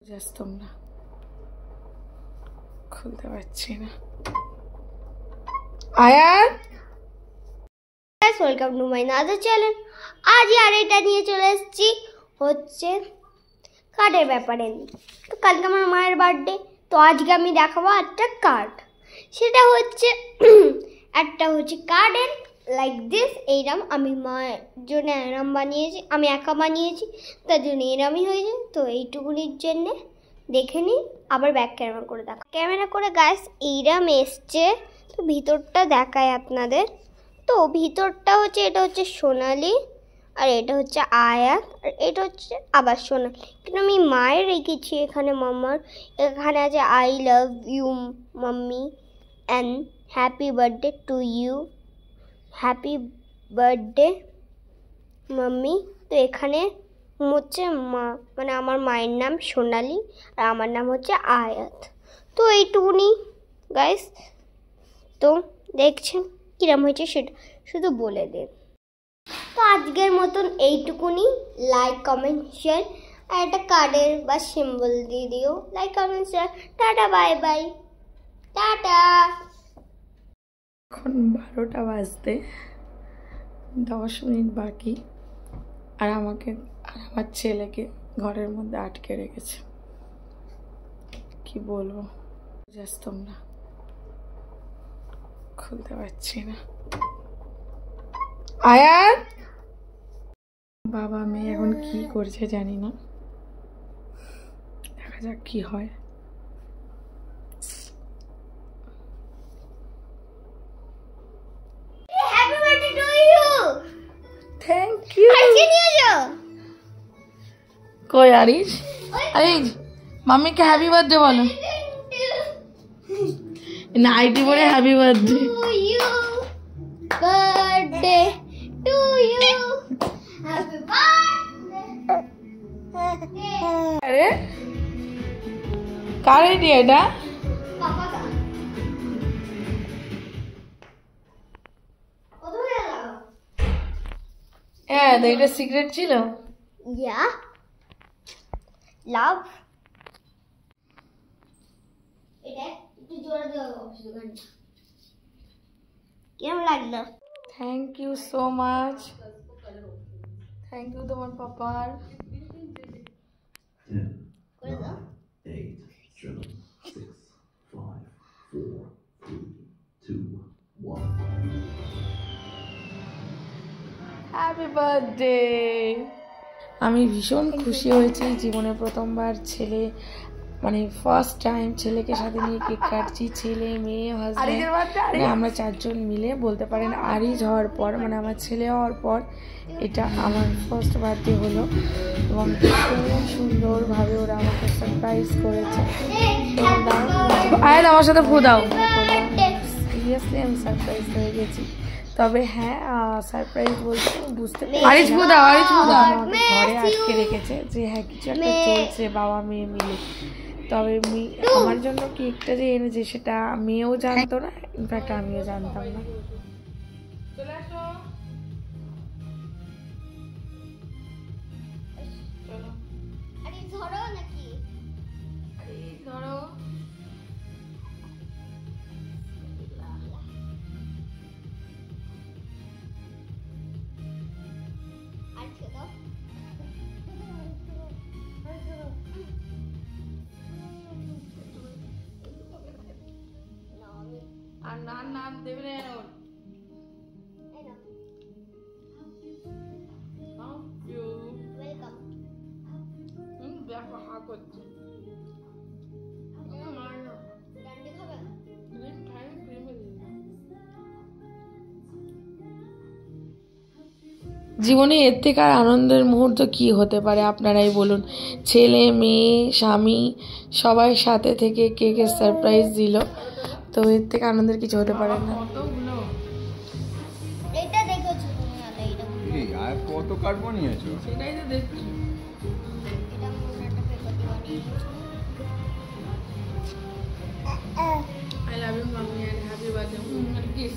Just তোমরা খুলতে পারছি না। আয়াত, welcome to my another channel. আজ আর এটা নিয়ে চলে এসেছি হচ্ছে কার্ডের ব্যাপারে। তো কালকে আমার মায়ের বার্থডে, তো আজকে আমি দেখাবো একটা কার্ড। সেটা হচ্ছে একটা হচ্ছে কার্ডের লাইক দিস, এইরাম। আমি মায়ের জন্য এরাম বানিয়েছি, আমি একা বানিয়েছি, তার জন্য এরামই হয়েছে। তো এইটুকুনির জন্যে দেখে নিই, আবার ব্যাক ক্যামেরা করে গাইস এইরাম এসছে। তো ভিতরটা দেখায় আপনাদের। তো ভিতরটা হচ্ছে, এটা হচ্ছে সোনালি, আর এটা হচ্ছে আয়াত, আর এটা হচ্ছে আবার সোনালি। কিন্তু আমি মায়ের রেখেছি এখানে, মাম্মার এখানে আছে I love you mummy and happy birthday to you, happy birthday mummy. তো এখানে হচ্ছে মা, মানে আমার মায়ের নাম সোনালি আর আমার নাম হচ্ছে আয়াত। তো এইটুকুনি গাইস। তো দেখছেন কিরম হয়েছে সেটা শুধু বলে দেন। তো আজকের মতন এইটুকুনি। লাইক কমেন্ট শেয়ার আর একটা কার্ডের বা সিম্বল দিয়ে দিও। Like comment share, tata bye bye, tata. এখন 12টা বাজতে 10 মিনিট বাকি, আর আমাকে আর আমার ছেলেকে ঘরের মধ্যে আটকে রেখেছে। কি বলবো, জাস্ট তোমরা খুলতে পারছি না। আয়াত, বাবা মেয়ে এখন কি করছে জানি না, দেখা যাক কি হয়। Happy birthday to you. Thank you. আজকে নিয়ে যাও। কই আরিশ? আরিশ, মাম্মিকে হ্যাপি বার্থডে বলো। নাইটি পরে happy birthday to you, birthday to you, happy birthday. আরে কার আইডিয়া এটা? পাপা কা কোথায় গেল? হ্যাঁ, এটা সিক্রেট ছিল। ইয়া লাভ। এটা একটু জোরে দাও অবশ্যই গানটা। কেমন লাগলো? Thank you so much. Thank you তোমার পাপার। 10, করে দাও। 8, 7, 6, 5, 4, 3, 2, 1. Happy birthday. আমি ভীষণ খুশি হয়েছি, জীবনে প্রথমবার ছেলে, মানে ফার্স্ট টাইম ছেলেকে সাথে নিয়ে কেক কাটছি। ছেলে, মেয়ে, হাজব্যান্ড, আমরা 4 জন মিলে বলতে পারেন। আরিজ হওয়ার পর, মানে আমার ছেলে হওয়ার পর এটা আমার ফার্স্ট বার্থডে হলো, এবং খুব সুন্দরভাবে ওরা আমাকে সারপ্রাইজ করেছে। আয়াত আমার সাথে ফু দাও। সিরিয়াসলি আমি সারপ্রাইজ হয়ে গেছি। তবে হ্যাঁ, সারপ্রাইজ বলতে বুঝতে আরিশ ফু দাও, আরিশ ফু দাও। ঘরে আটকে রেখেছে যে হ্যাঁ কিছু একটা চলছে বাবা মেয়ে মিলে। তবে আমার জন্য কেকটা যে এনেছে সেটা মেয়েও জানতো না, ইনফ্যাক্ট আমিও জানতাম না। আরে ধরো নাকি? ধরো। আজকে দাও। আর নাম দেবে না ওর। ওয়েলকাম। দেখো হা করছে। ডান্ডি খাবে? জীবনে এর থেকে আর আনন্দের মুহূর্ত কি হতে পারে আপনারাই বলুন। ছেলে, মেয়ে, স্বামী সবাই সাথে থেকে কেকের সারপ্রাইজ দিল, তো এর থেকে আনন্দের কিছু হতে পারে না। এটা দেখেছো তুমি? আলো এটা এই আর কত কার্ড বানিয়েছো? সেটাই তো দেখছি। এটা মনে একটা পেপার বানিয়েছি। I love you, mommy, and happy birthday.